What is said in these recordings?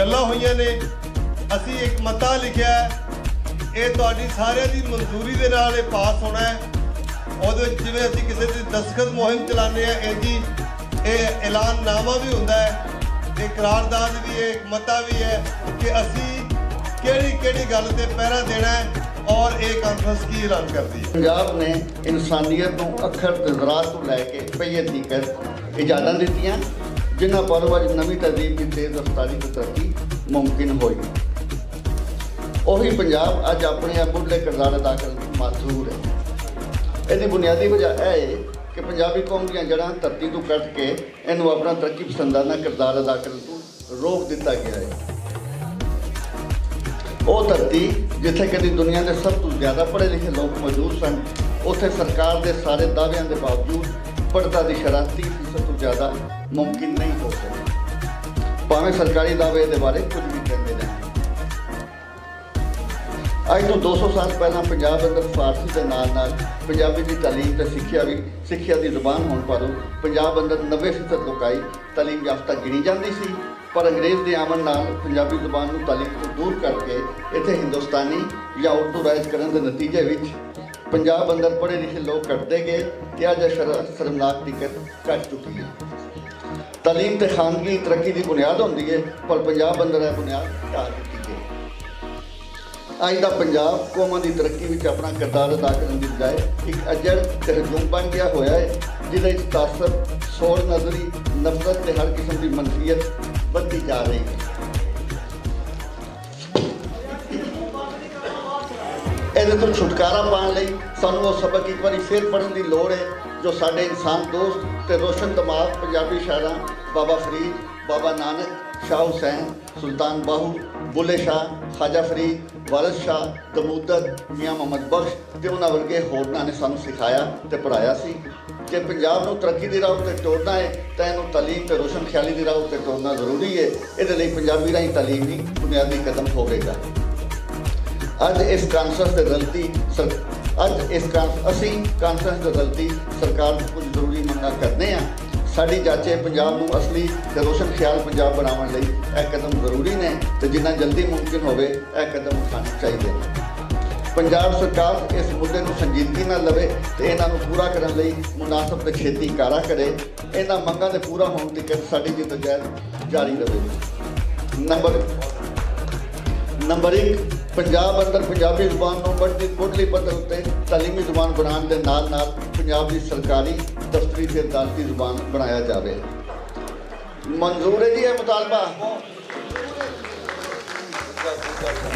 ਗੱਲਾਂ ਹੋਈਆਂ ਨੇ। ਅਸੀਂ ਇੱਕ ਮਤਾ ਲਿਖਿਆ, ਇਹ ਤੁਹਾਡੀ ਸਾਰਿਆਂ ਦੀ ਮਨਜ਼ੂਰੀ ਦੇ ਨਾਲ ਇਹ ਪਾਸ ਹੋਣਾ ਹੈ। ਉਹਦੇ ਵਿੱਚ ਜਿਵੇਂ ਅਸੀਂ ਕਿਸੇ ਦੀ ਦਸਤਖਤ ਮੁਹਿੰਮ ਚਲਾਉਂਦੇ ਹਾਂ, ਇਹ ਐਲਾਨਨਾਮਾ ਵੀ ਹੁੰਦਾ ਹੈ, ਇਹ ਕਰਾਰਦਾਦ ਵੀ ਹੈ, ਇੱਕ ਮਤਾ ਵੀ ਹੈ ਕਿ ਅਸੀਂ ਕਿਹੜੀ ਗੱਲ ਤੇ ਪਹਿਰਾ देना है और ये कॉन्फ्रेंस की ऐलान करती है। पंजाब ने इंसानियत को अखर ते ज़राअत तो लैके पहिए तक इजाज़त दित्तियां, जिन्हां पर अज नवीं तहजीब की तेज़ रफ्तारी की तरक्की मुमकिन हुई। उही पंजाब अज अपने मुढ़ले किरदार अदा करने में मासूर है। इसकी बुनियादी वजह यह है कि पंजाबी कौम दी जड़ां धरती तो कट के इनू अपना तरक्की पसंदाना किरदार अदा करने तो रोक दिता गया है। वो धरती जिथे कभी दुनिया के सब तो ज़्यादा पढ़े लिखे लोग मौजूद सन, उत्थे सरकार के सारे दाव्यां के बावजूद पढ़ता की शरह 30% तो ज़्यादा मुमकिन नहीं हो सकी, भावें सरकारी दावे के बारे कुछ भी कहते जाए। अज तो 200 साल पहला पंजाब अंदर फारसी के नाल पंजाबी की तालीम तो सिक्ख्या की जुबान होने पर पंजाब अंदर 90% लोकाई तालीम याफ्ता गिनी जाती सी, पर अंग्रेज़ के आमन नाल पंजाबी जुबान को तालीम तो दूर करके इत्थे हिंदुस्तानी या उर्दू राइज करने के नतीजे विच पंजाब अंदर पढ़े लिखे लोग घटते गए कि अज शर्मनाक दिक्कत घट चुकी है। तालीम तो खानगी तरक्की की बुनियाद होती है, पर पंजाब अंदर यह बुनियाद ढा दी गई। अज का पंजाब कौमां की तरक्की में अपना किरदार अदा करने की बजाय एक अजड़ ते हजूम बन गया होया है, जिहदे विच तासब, सोच नज़री, नफरत ते हर किस्म की मनफियत बढ़ती जा रही है। इहदे तो छुटकारा पाने लई सानूं वो सबक एक बार फिर पढ़ने की लोड़ है जो साडे इंसान दोस्त ते रोशन दिमाग पंजाबी शायरां बाबा फरीद, बाबा नानक, शाह हुसैन, सुल्तान बाहू, बुले शाह, ख्वाजा फरीद, वारिस शाह, दमूदत, मियाँ मोहम्मद बख्श ते उन्हां वर्गे होरनां ने सानूं सिखाया ते पढ़ाया सी। जे पंजाब नूं तरक्की दी राह ते टोरना है तो इहनूं तालीम ते रोशन ख्याली दी राह ते टोरना जरूरी है। इहदे लई पंजाबी राहीं तालीम ही बुनियादी कदम होवेगा। अज इस कानफ्रेंस ते गलती असीं कानफ्रेंस ते गलती सरकार को कुछ जरूरी मंगा करने हैं। साड़ी जाचे पंजाब नूं असली ते रोशन ख्याल पंजाब बनाउण लई यह कदम जरूरी ने ते जिन्ना जल्दी मुमकिन होवे यह कदम उठाने चाहिए। पंजाब सरकार इस मुद्दे को संजीदगी नाल लवे ते इन्हां नूं पूरा करने लई मुनासिब ते छेती कारा करे। इन्हां मंगां दे पूरा होने तक साडी जिद्दोजहद जारी रहे। नंबर 1 पंजाब अंदर पंजाबी जुबान को मुढ़ली पद्धर उत्ते तालीमी जुबान बनाने के नाल पंजाब की सरकारी दफ्तरी ते अदालती जुबान बनाया जाए। मंजूर है जी यह मुतालबा।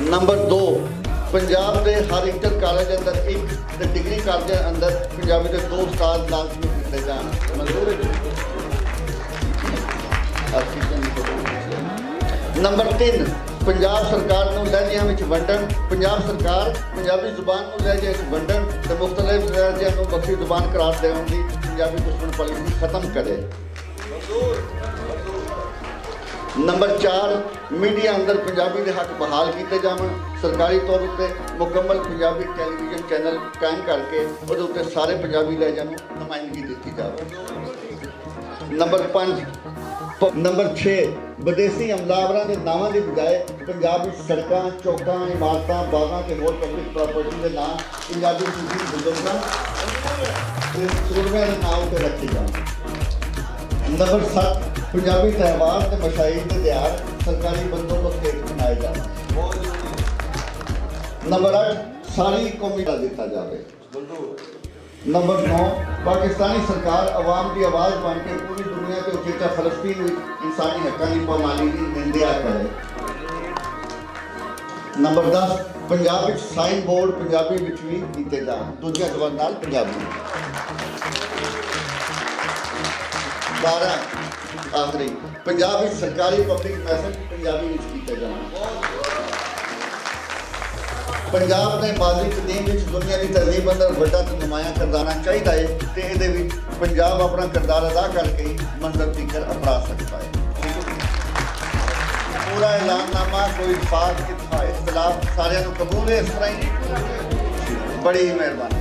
नंबर 2 पंजाब के हर इंटर कॉलेज अंदर एक ते डिग्री कॉलेज अंदर पंजाबी के 2 उस्ताद लाजमी किए जान। मंजूर है। नंबर 3 पंजाब सरकार को लहजिया में वंडन, पंजाब सरकार पंजाबी जुबान को लहजे वंडन तो मुख्तलिफ लहजिया को बखरी जुबान करार देने की पंजाबी दुश्मन पॉलिसी खत्म करे। नंबर 4 मीडिया अंदर पंजाबी के हक बहाल किए जावन, सरकारी तौर पर मुकम्मल पंजाबी टेलीविजन चैनल कायम करके उहदे उत्ते सारे पंजाबी लहजिया को नुमाइंदगी दी जाए। नंबर 6 विदेशी हमलावरों के नावां की बजाय पंजाब में सड़कों, चौकों, इमारतों, बागां के होर पब्लिक प्रॉपर्टी के नाम पंजाबी सूफी बुजुर्गों के सूरमिਆਂ के नाम पर रखे जाए। नंबर 7 पंजाबी त्यौहार ते मशाइर के दिहाड़ सरकारी बंदोबस्त हेठ मनाए जाए। नंबर 8 सारी कौमी का दिता जाए। नंबर 9 पाकिस्तानी सरकार अवाम की आवाज़ बन के पूरी दुनिया के उचेचा फलस्तीन में इंसानी हकों की पामाली की निंदा करे। नंबर 10 पंजाब में साइन बोर्ड पंजाबी भी किए जाए, दूसरे जबान नाल पंजाबी। 12 आखिरी पंजाब में सरकारी पब्लिक मैसेज पंजाबी में किए जाए। पंजाब ने माजी कदीम दुनिया की तहजीब अंदर बड़ा तो नुमाया किरदार चाहिए है तो ये पंजाब अपना किरदार अदा करके ही मंजिल तक अपना सकता है। पूरा ऐलाननामा कोई इतफाक इख्तलाफ सारे कबूल है, इस तरह ही। बड़ी ही मेहरबानी।